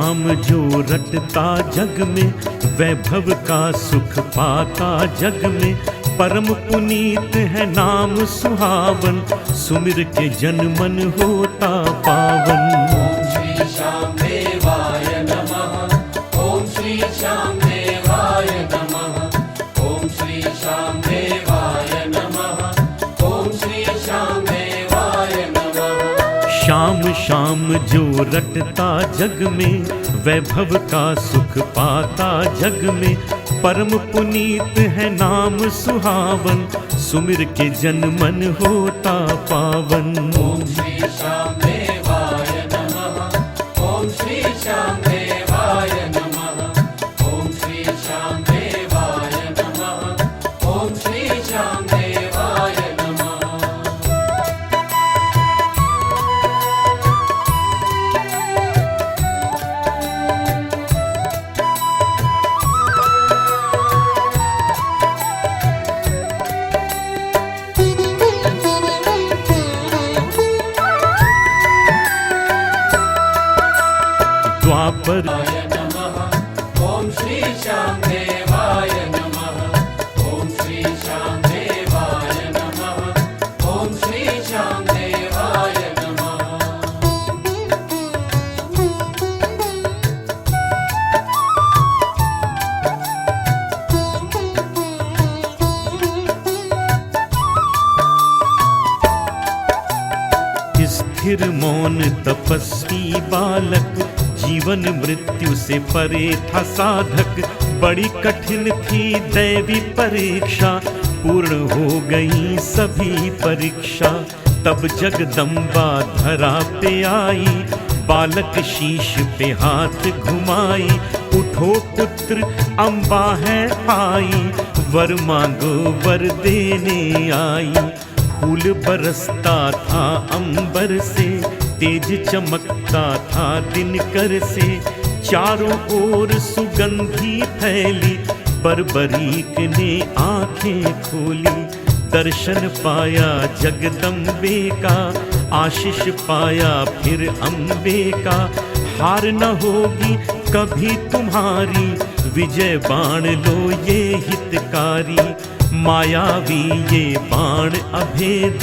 श्याम जो रटता जग में, वैभव का सुख पाता जग में। परम पुनीत है नाम सुहावन, सुमिर के जन मन होता पावन। ओम श्री श्याम देवाय नमः। ओम श्री श्याम देवाय नमः। ओम श्री श्याम देवाय नमः। ओम श्री श्याम देवाय नमः। श्याम श्याम जो रटता जग में, वैभव का सुख पाता जग में। परम पुनीत है नाम सुहावन, सुमिर के जन मन होता पावन। ओम श्री श्याम देवाय नमः। ओम श्री श्याम देवाय नमः। ओम श्री श्याम देवाय नमः। ओम श्री श्याम देवाय नमः। द्वापर नमः। ओम श्री श्याम देवाय नमः। ओम श्री श्याम देवाय नमः। ओम श्री श्याम देवाय नमः। स्थिर मौन तपस्वी बालक, जीवन मृत्यु से परे था साधक। बड़ी कठिन थी दैवी परीक्षा, पूर्ण हो गई सभी परीक्षा। तब जगदम्बा धरा पे आई, बालक शीश पे हाथ घुमाई। उठो पुत्र अम्बा है आई, वर मांगो वर देने आई। फूल बरसता था अंबर से, तेज चमकता था दिनकर से। चारों ओर सुगंधी फैली, बरबरीक ने आंखें खोली। दर्शन पाया जगदम्बे का, आशीष पाया फिर अम्बे का। हार न होगी कभी तुम्हारी, विजय बाण लो ये हितकारी। मायावी ये बाण अभेद,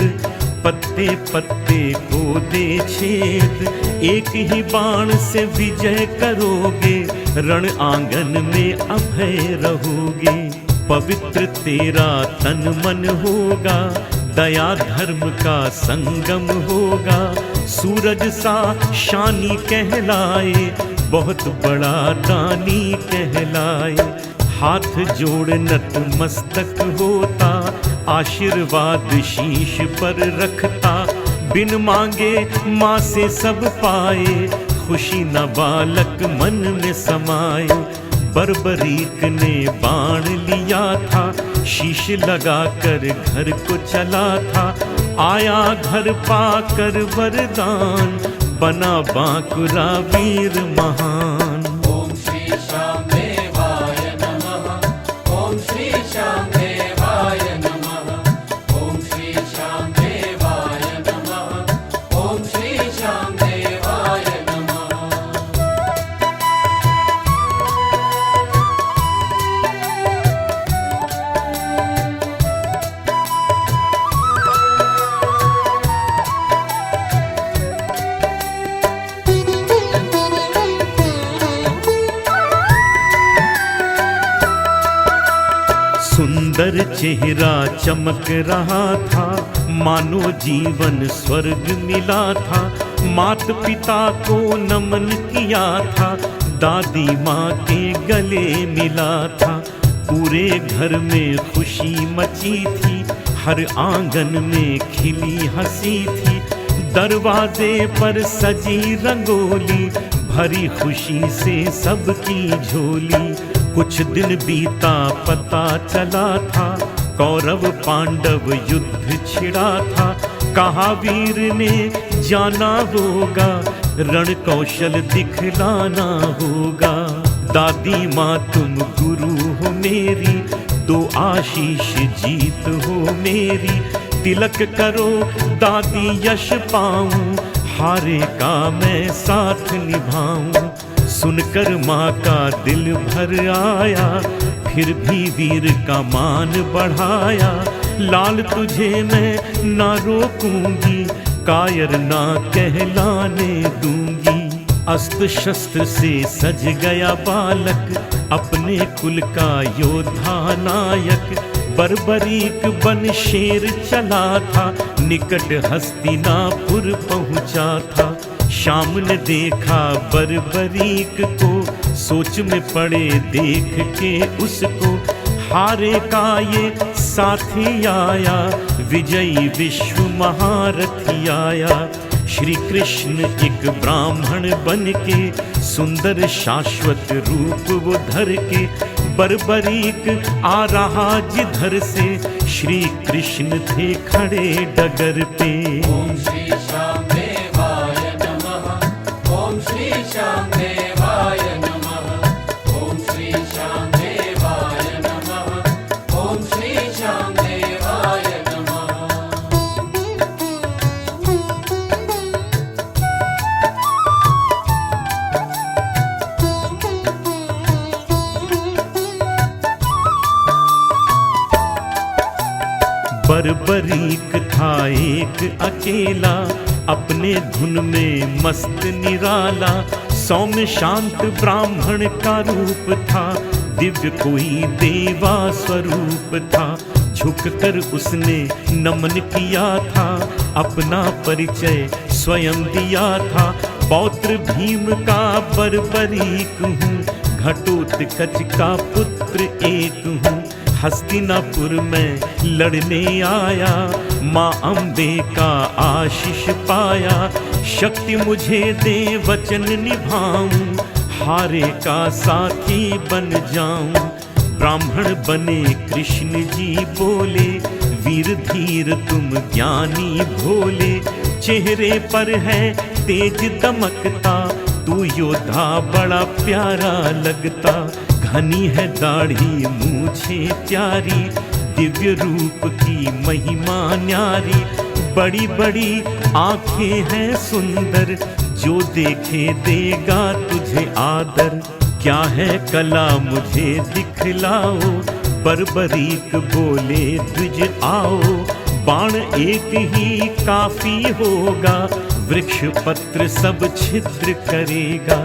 पत्ते पत्ते को दे छेद। एक ही बाण से विजय करोगे, रण आंगन में अभय रहोगे। पवित्र तेरा तन मन होगा, दया धर्म का संगम होगा। सूरज सा शानी कहलाए, बहुत बड़ा दानी कहलाए। हाथ जोड़ नतमस्तक होता, आशीर्वाद शीश पर रखता। बिन मांगे माँ से सब पाए, खुशी न बालक मन में समाए। बरबरीक ने बाण लिया था, शीश लगा कर घर को चला था। आया घर पाकर वरदान, बना बांकुरा वीर महान। ओम श्री श्याम देवाय नमः। ओम श्री श्याम देवाय नमः। ओम श्री श्याम देवाय नमः। ओम श्री श्याम देवाय नमः। सुंदर चेहरा चमक रहा था, मानो जीवन स्वर्ग मिला था। मात पिता को नमन किया था, दादी माँ के गले मिला था। पूरे घर में खुशी मची थी, हर आंगन में खिली हंसी थी। दरवाजे पर सजी रंगोली, भरी खुशी से सबकी झोली। कुछ दिन बीता पता चला था, कौरव पांडव युद्ध छिड़ा था। कहा वीर ने जाना होगा, रण कौशल दिखलाना होगा। दादी माँ तुम गुरु हो मेरी, दो आशीष जीत हो मेरी। तिलक करो दादी यश पाऊं, हारे का मैं साथ निभाऊं। सुनकर माँ का दिल भर आया, फिर भी वीर का मान बढ़ाया। लाल तुझे मैं ना रोकूंगी, कायर ना कहलाने दूंगी। अस्त्र शस्त्र से सज गया बालक, अपने कुल का योद्धा नायक। बर्बरीक बन शेर चला था, निकट हस्तिनापुर पहुंचा था। श्याम ने देखा बर्बरीक को, सोच में पड़े देख के उसको। हारे का ये साथी आया, विजयी विश्व महारथी आया। श्री कृष्ण एक ब्राह्मण बन के, सुंदर शाश्वत रूप वो धर के। बर्बरीक आ रहा जिधर से, श्री कृष्ण थे खड़े डगर पे। ओम श्री श्यामदेवाय नमः, ओम श्री श्यामदेवाय नमः, ओम श्री श्यामदेवाय नमः, ओम श्री श्यामदेवाय नमः। बर्बरीक था एक अकेला, अपने धुन में मस्त निराला। सौम्य शांत ब्राह्मण का रूप था, दिव्य कोई देवा स्वरूप था। झुककर उसने नमन किया था, अपना परिचय स्वयं दिया था। पौत्र भीम का बर्बरीक हूँ, घटोत्कच का पुत्र एक हूँ। हस्तिनापुर में लड़ने आया, माँ अम्बे का आशीष पाया। शक्ति मुझे दे वचन निभाऊं, हारे का साथी बन जाऊं। ब्राह्मण बने कृष्ण जी बोले, वीर धीर तुम ज्ञानी भोले। चेहरे पर है तेज दमकता, तू योद्धा बड़ा प्यारा लगता। घनी है दाढ़ी मूछे प्यारी, दिव्य रूप की महिमा न्यारी। बड़ी बड़ी आंखें हैं सुंदर, जो देखे देगा तुझे आदर। क्या है कला मुझे दिखलाओ, बर्बरीक बोले द्विज आओ। बाण एक ही काफी होगा, वृक्ष पत्र सब छिद्र करेगा।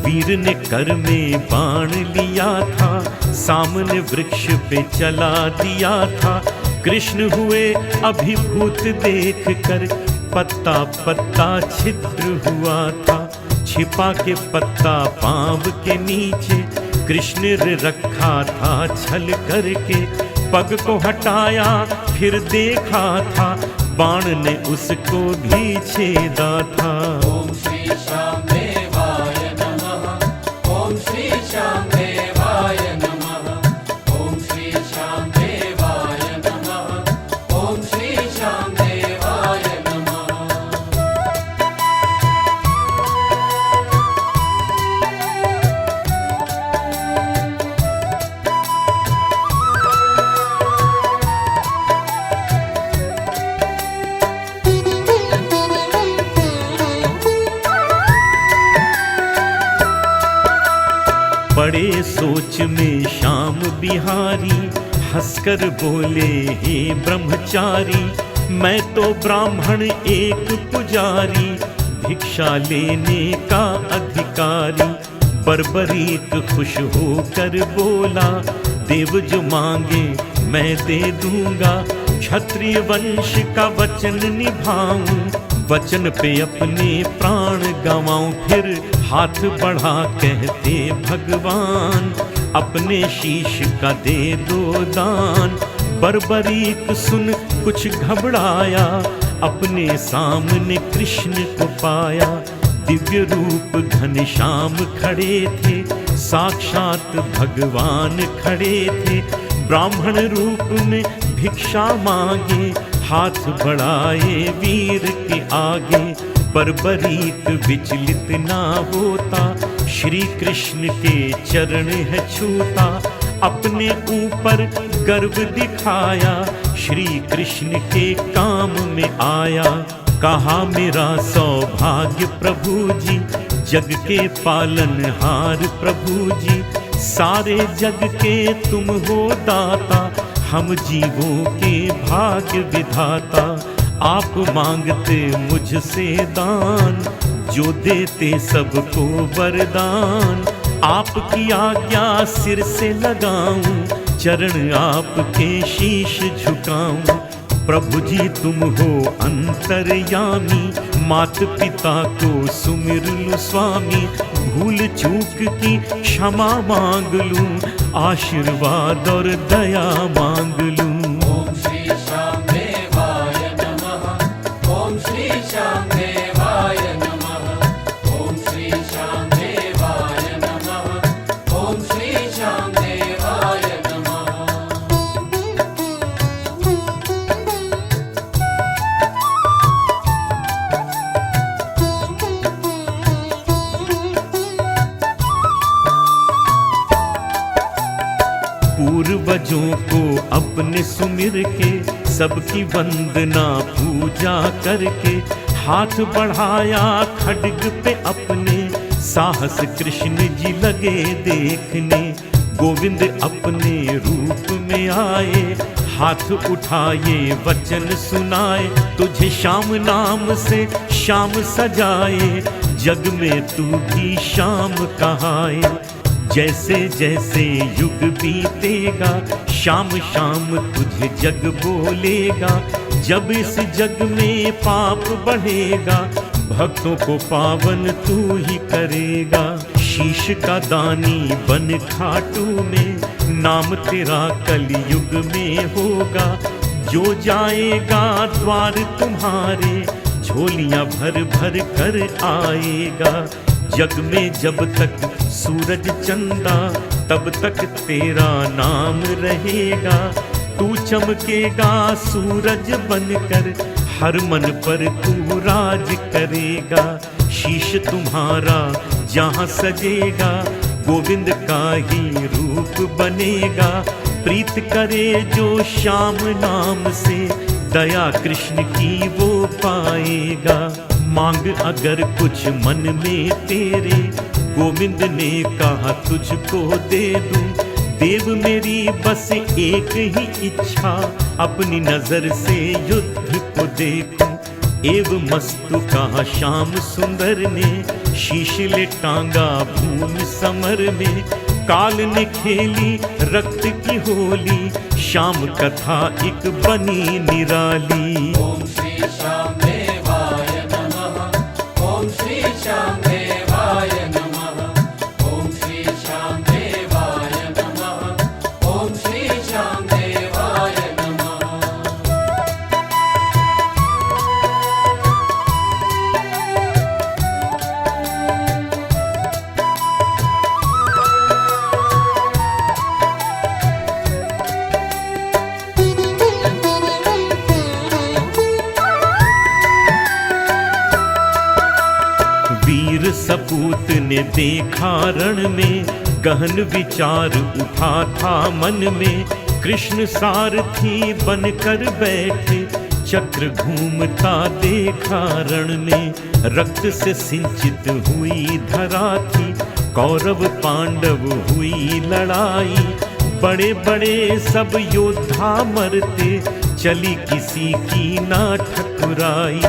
वीर ने कर में बाण लिया था, सामने वृक्ष पे चला दिया था। कृष्ण हुए अभिभूत देख कर, पत्ता पत्ता छिद्र हुआ था। छिपा के पत्ता पाँव के नीचे, कृष्ण ने रखा था छल करके। पग को हटाया फिर देखा था, बाण ने उसको भी छेदा था। ओम श्री श्यामदेवाय नमः, ओम श्री श्यामदेवाय नमः, ओम श्री श्यामदेवाय नमः, ओम श्री श्यामदेवाय नमः। बड़े सोच में श्याम बिहारी, हंसकर बोले हे ब्रह्मचारी। मैं तो ब्राह्मण एक पुजारी, भिक्षा लेने का अधिकारी। बर्बरीक खुश होकर बोला, देव जो मांगे मैं दे दूंगा। क्षत्रिय वंश का वचन निभाऊं, वचन पे अपने प्राण गंवाऊं। फिर हाथ बढ़ा कहते भगवान, अपने शीश का दे दो दान। बर्बरीक सुन कुछ घबराया, अपने सामने कृष्ण को पाया। दिव्य रूप घनश्याम खड़े थे, साक्षात भगवान खड़े थे। ब्राह्मण रूप में भिक्षा मांगे, हाथ बढ़ाए वीर के आगे। बर्बरीक विचलित ना होता, श्री कृष्ण के चरण है छूता। अपने ऊपर गर्व दिखाया, श्री कृष्ण के काम में आया। कहा मेरा सौभाग्य प्रभु जी, जग के पालनहार प्रभु जी, सारे जग के तुम हो दाता, हम जीवों के भाग्य विधाता। आप मांगते मुझसे दान, जो देते सबको वरदान। आपकी आज्ञा सिर से लगाऊं, चरण आपके शीश झुकाऊं। प्रभु जी तुम हो अंतर्यामी, मात पिता को सुमिर लूं स्वामी। भूल चूक की क्षमा मांग लूं, आशीर्वाद और दया मांग लूं। ओम श्री श्याम देवाय नमः। ओम श्री श्याम देवाय नमः। ओम श्री श्याम देवाय नमः। ओम श्री श्याम देवाय नमः। पूर्वजों को अपने सुमिर के, सबकी वंदना पूजा करके। हाथ बढ़ाया खड्ग पे अपने, साहस कृष्ण जी लगे देखने। गोविंद अपने रूप में आए, हाथ उठाए वचन सुनाए। तुझे श्याम नाम से श्याम सजाए, जग में तू भी श्याम कहाए। जैसे जैसे युग बीतेगा, शाम शाम तुझे जग बोलेगा। जब इस जग में पाप बढ़ेगा, भक्तों को पावन तू ही करेगा। शीश का दानी बन खाटू में, नाम तेरा कलयुग में होगा। जो जाएगा द्वार तुम्हारे, झोलियां भर भर कर आएगा। जग में जब तक सूरज चंदा, तब तक तेरा नाम रहेगा। तू चमकेगा सूरज बनकर, हर मन पर तू राज करेगा। शीश तुम्हारा जहाँ सजेगा, गोविंद का ही रूप बनेगा। प्रीत करे जो श्याम नाम से, दया कृष्ण की वो पाएगा। मांग अगर कुछ मन में तेरे, गोविंद ने कहा तुझको दे दूं। देव मेरी बस एक ही इच्छा, अपनी नजर से युद्ध को देखूं। एव मस्तु कहा श्याम सुंदर ने, शीश ले टांगा भूमि समर में। काल ने खेली रक्त की होली, श्याम कथा एक बनी निराली। ओम श्री श्याम देवाय नमः। ओम श्री श्याम देवाय नमः। ओम श्री श्याम देवाय नमः। ओम श्री श्याम देवाय नमः। वीर सपूत ने देखा रण में, गहन विचार उठा था मन में। कृष्ण सारथी बनकर बैठे, चक्र घूमता देखा रण में। रक्त से सिंचित हुई धरा थी, कौरव पांडव हुई लड़ाई। बड़े बड़े सब योद्धा मरते, चली किसी की ना ठकुराई।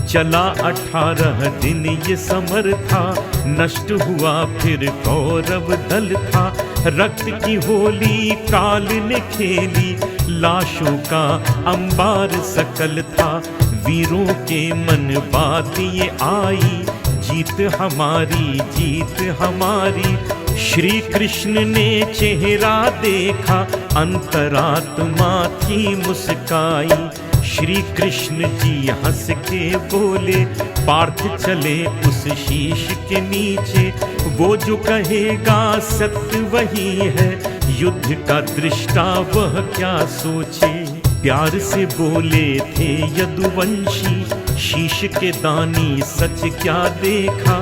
चला 18 दिन ये समर था, नष्ट हुआ फिर कौरव दल था। रक्त की होली काल ने खेली, लाशों का अंबार सकल था। वीरों के मन बात ये आई, जीत हमारी जीत हमारी। श्री कृष्ण ने चेहरा देखा, अंतरात्मा थी मुस्काई। श्री कृष्ण जी हंस के बोले, पार्थ चले उस शीश के नीचे। वो जो कहेगा सत्य वही है, युद्ध का दृष्टा वह क्या सोचे। प्यार से बोले थे यदुवंशी, शीश के दानी सच क्या देखा।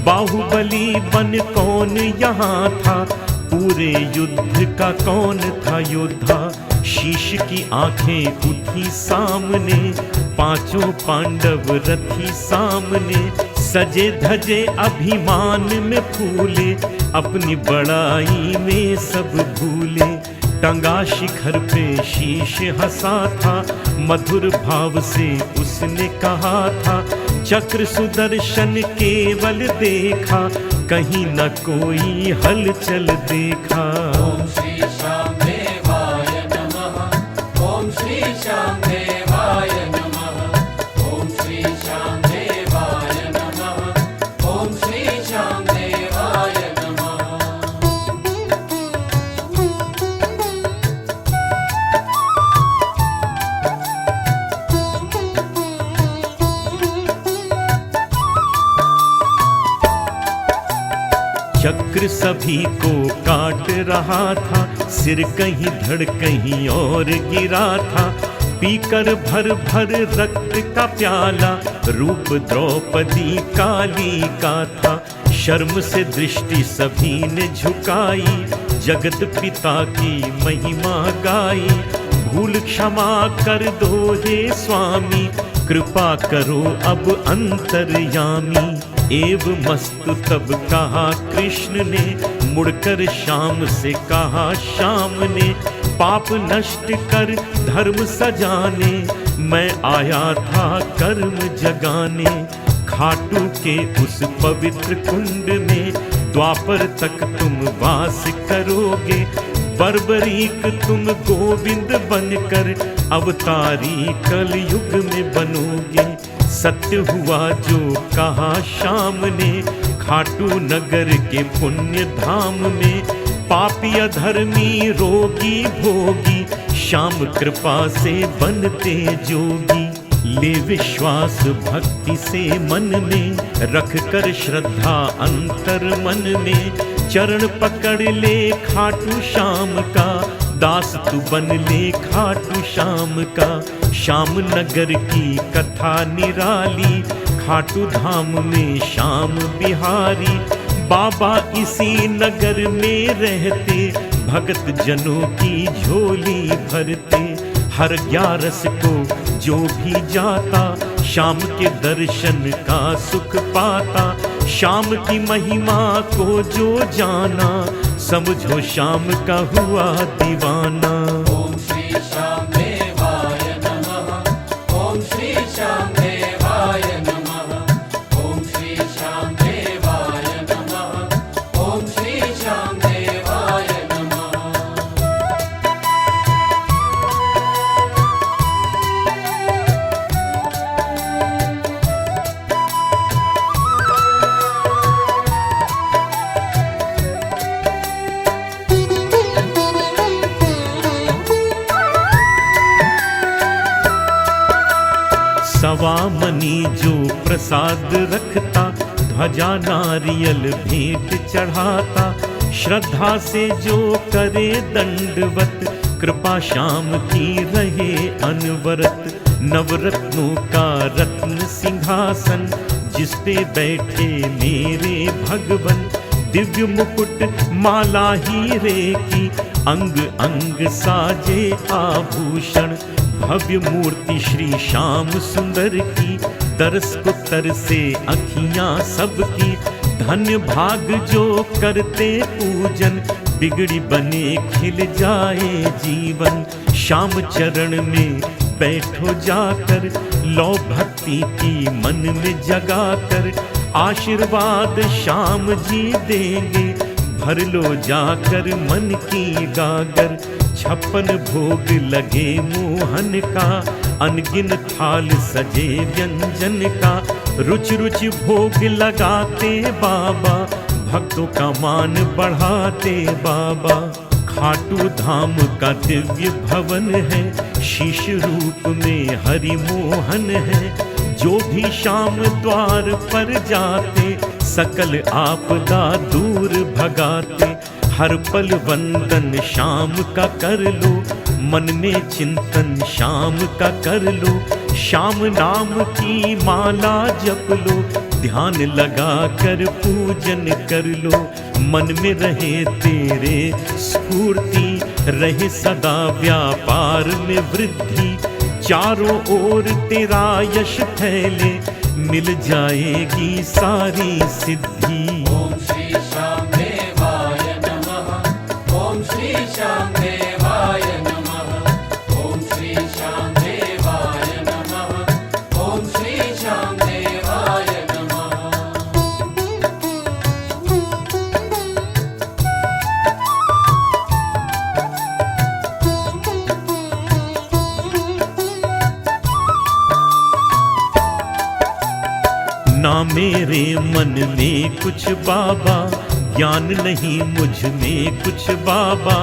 बाहुबली बन कौन यहाँ था, पूरे युद्ध का कौन था योद्धा। शीश की आंखें उठी सामने, पांचों पांडव रथी सामने। सजे धजे अभिमान में फूले, अपनी बड़ाई में सब भूले। टंगा शिखर पे शीश हंसा था, मधुर भाव से उसने कहा था, चक्र सुदर्शन केवल देखा, कहीं न कोई हलचल देखा। ओम श्री श्याम देवाय नमः। ओम श्री श्याम देवाय नमः। ओम श्री श्याम देवाय नमः। ओम श्री श्याम देवाय नमः। चक्र सभी को काट रहा था, सिर कहीं धड़ कहीं और गिरा था। पीकर भर भर रक्त का प्याला, रूप द्रौपदी काली का था। शर्म से दृष्टि सभी ने झुकाई, जगत पिता की महिमा गाई। भूल क्षमा कर दो हे स्वामी, कृपा करो अब अंतर्यामी। एव मस्तु तब कहा कृष्ण ने, मुड़कर श्याम से कहा श्याम ने, पाप नष्ट कर धर्म सजाने, मैं आया था कर्म जगाने। खाटू के उस पवित्र कुंड में द्वापर तक तुम वास करोगे, बर्बरीक तुम गोविंद बनकर अवतारी कलयुग में बनोगे। सत्य हुआ जो कहा श्याम ने, खाटू नगर के पुण्य धाम में। पापी अधर्मी रोगी भोगी, श्याम कृपा से बनते जोगी। ले विश्वास भक्ति से मन में, रख कर श्रद्धा अंतर मन में। चरण पकड़ ले खाटू श्याम का, दास तू बन ले खाटू श्याम का। श्याम नगर की कथा निराली, खाटू धाम में श्याम बिहारी। बाबा इसी नगर में रहते, भगत जनों की झोली भरते। हर 11 को जो भी जाता, श्याम के दर्शन का सुख पाता। श्याम की महिमा को जो जाना, समझो श्याम का हुआ दीवाना। ओम श्री श्याम देवाय नमः। ओम श्री श्याम देवाय नमः। ओम श्री श्याम देवाय नमः। ओम श्री श्याम देवाय नमः। सवा मनी जो प्रसाद रखता, ध्वजा नारियल भेंट चढ़ाता। श्रद्धा से जो करे दंडवत, कृपा श्याम की रहे अनवरत। नवरत्नों का रत्न सिंहासन, जिस पे बैठे मेरे भगवन। दिव्य मुकुट माला हीरे की, अंग अंग साजे आभूषण। भव्य मूर्ति श्री श्याम सुंदर की, तरस को तरसे अखियां सबकी। धन्य भाग जो करते पूजन, बिगड़ी बने खिल जाए जीवन। श्याम चरण में बैठो जाकर, लो भक्ति की मन में जगाकर। आशीर्वाद श्याम जी देंगे, भर लो जाकर मन की गागर। 56 भोग लगे मोहन का, अनगिन थाल सजे व्यंजन का। रुचि रुचि भोग लगाते बाबा, भक्तों का मान बढ़ाते बाबा। खाटू धाम का दिव्य भवन है, शीश रूप में हरि मोहन है। जो भी श्याम द्वार पर जाते, सकल आपदा दूर भगाते। हर पल वंदन श्याम का कर लो, मन में चिंतन श्याम का कर लो। श्याम नाम की माला जप लो, ध्यान लगा कर पूजन कर लो। मन में रहे तेरे स्फूर्ति, रहे सदा व्यापार में वृद्धि। चारों ओर तेरा यश फैले, मिल जाएगी सारी सिद्धि। ॐ श्री श्यामदेवाय नमः। ॐ श्री श्यामदेवाय नमः। ॐ श्री श्यामदेवाय नमः। ॐ श्री श्यामदेवाय नमः। ना मेरे मन में कुछ बाबा, ज्ञान नहीं मुझ में कुछ बाबा,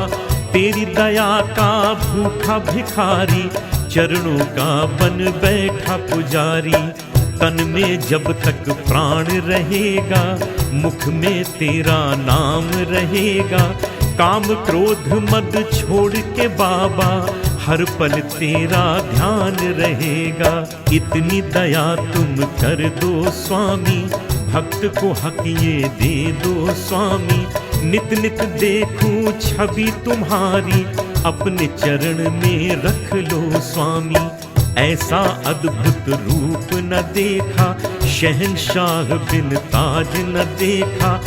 तेरी दया का भूखा भिखारी, चरणों का बन बैठा पुजारी। तन में जब तक प्राण रहेगा, मुख में तेरा नाम रहेगा, काम क्रोध मद छोड़ के बाबा, हर पल तेरा ध्यान रहेगा। इतनी दया तुम कर दो स्वामी, भक्त को हक ये दे दो स्वामी। नित नित देखूं छवि तुम्हारी, अपने चरण में रख लो स्वामी। ऐसा अद्भुत रूप न देखा, शहंशाह बिन ताज न देखा।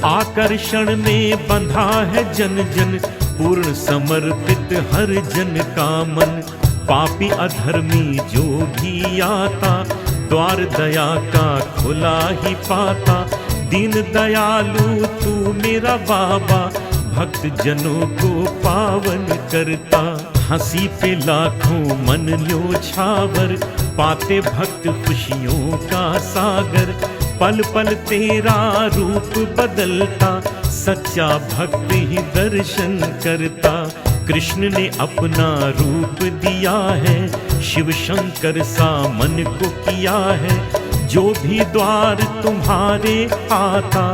आकर्षण में बंधा है जन जन, पूर्ण समर्पित हर जन का मन। पापी अधर्मी जो भी आता, द्वार दया का खुला ही पाता। दीन दयालु तू मेरा बाबा, भक्त जनों को पावन करता। हंसी पे लाखों मन न्योछावर, पाते भक्त खुशियों का सागर। पल पल तेरा रूप बदलता, सच्चा भक्त ही दर्शन करता। कृष्ण ने अपना रूप दिया है, शिव शंकर सा मन को किया है। जो भी द्वार तुम्हारे आता,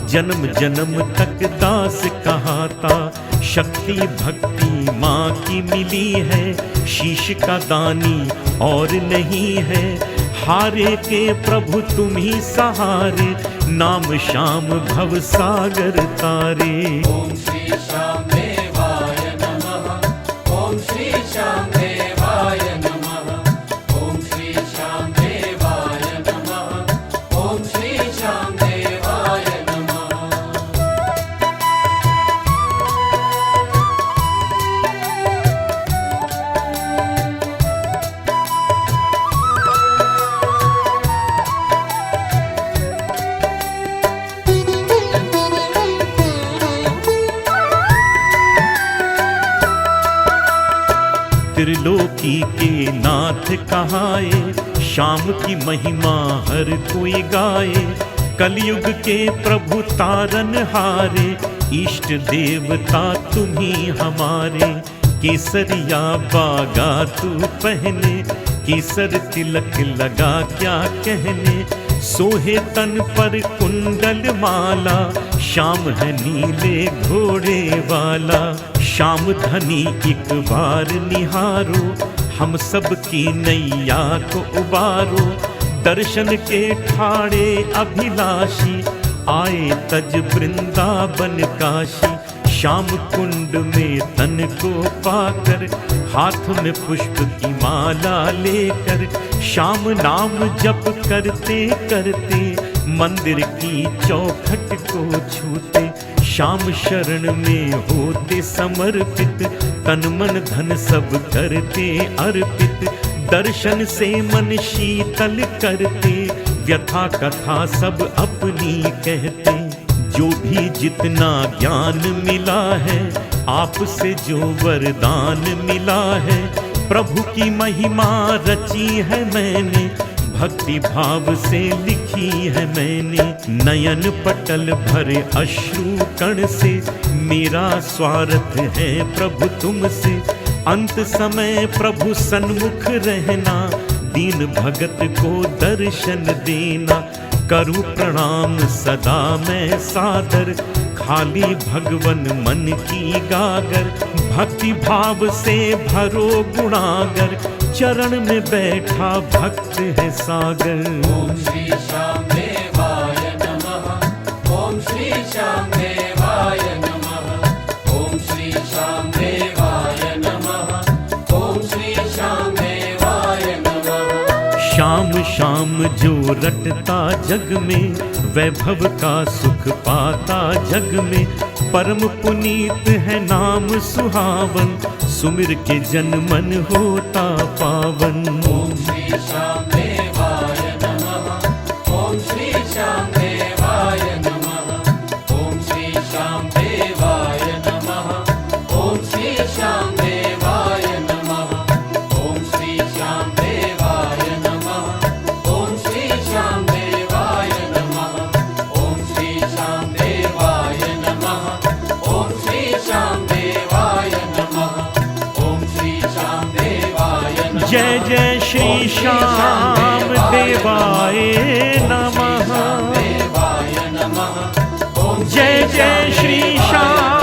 जन्म जन्म तक दास कहाता। शक्ति भक्ति माँ की मिली है, शीश का दानी और नहीं है। हारे के प्रभु तुम ही सहारे, नाम श्याम भव सागर तारे। ॐ श्री श्यामदेवाय नमः। ॐ श्री श्यामदेवाय नमः। ॐ श्री श्यामदेवाय नमः। ॐ श्री श्यामदेवाय नमः। त्रिलोकी के नाथ कहाए, शाम की महिमा हर कोई गाए। कलयुग के प्रभु तारन हारे, इष्ट देवता तुम्ही हमारे। केसरिया बागा तू पहने, केसर तिलक लगा क्या कहने। सोहे तन पर कुंडल माला, श्याम है नीले घोड़े वाला। श्याम धनी एक बार निहारो, हम सब की नैया को उबारो। दर्शन के ठाड़े अभिलाषी, आए तज वृंदावन काशी। श्याम कुंड में तन को पाकर, हाथ में पुष्प की माला लेकर। श्याम नाम जप करते करते, मंदिर की चौखट को छूते। श्याम शरण में होते समर्पित, तन मन धन सब करते अर्पित। दर्शन से मन शीतल करते, व्यथा कथा सब अपनी कहते। जो भी जितना ज्ञान मिला है, आपसे जो वरदान मिला है। प्रभु की महिमा रची है मैंने, भक्ति भाव से लिखी है मैंने। नयन पटल भरे अश्रु कण से, मेरा स्वार्थ है प्रभु तुमसे। अंत समय प्रभु सन्मुख रहना, दीन भगत को दर्शन देना। करूं प्रणाम सदा मैं सादर, खाली भगवन मन की गागर। भक्ति भाव से भरो गुणागर, चरण में बैठा भक्त है सागर। ॐ श्री श्यामदेवाय नमः। ॐ श्री श्यामदेवाय नमः। ॐ श्री श्यामदेवाय नमः। ॐ श्री श्यामदेवाय नमः। श्याम श्याम जो रटता जग में, वैभव का सुख पाता जग में। परम पुनीत है नाम सुहावन, सुमिर के जन मन होता पावन। ओम श्री श्याम देवाय नमः। ओम श्री श्याम देवाय नमः। ओम श्री श्याम देवाय नमः। ओम श्री श्याम देवाय नमः। ओम श्री श्याम देवाय नमः। ओम श्री श्याम देवाय नमः। ओम श्री श्याम देवाय नमः। ओम श्री श्याम देवाय नमः। ओम श्री श्याम देवाय नमः। जय जय श्री श्याम देवाय नमः। देवाय नमः। ओम जय जय श्री श्याम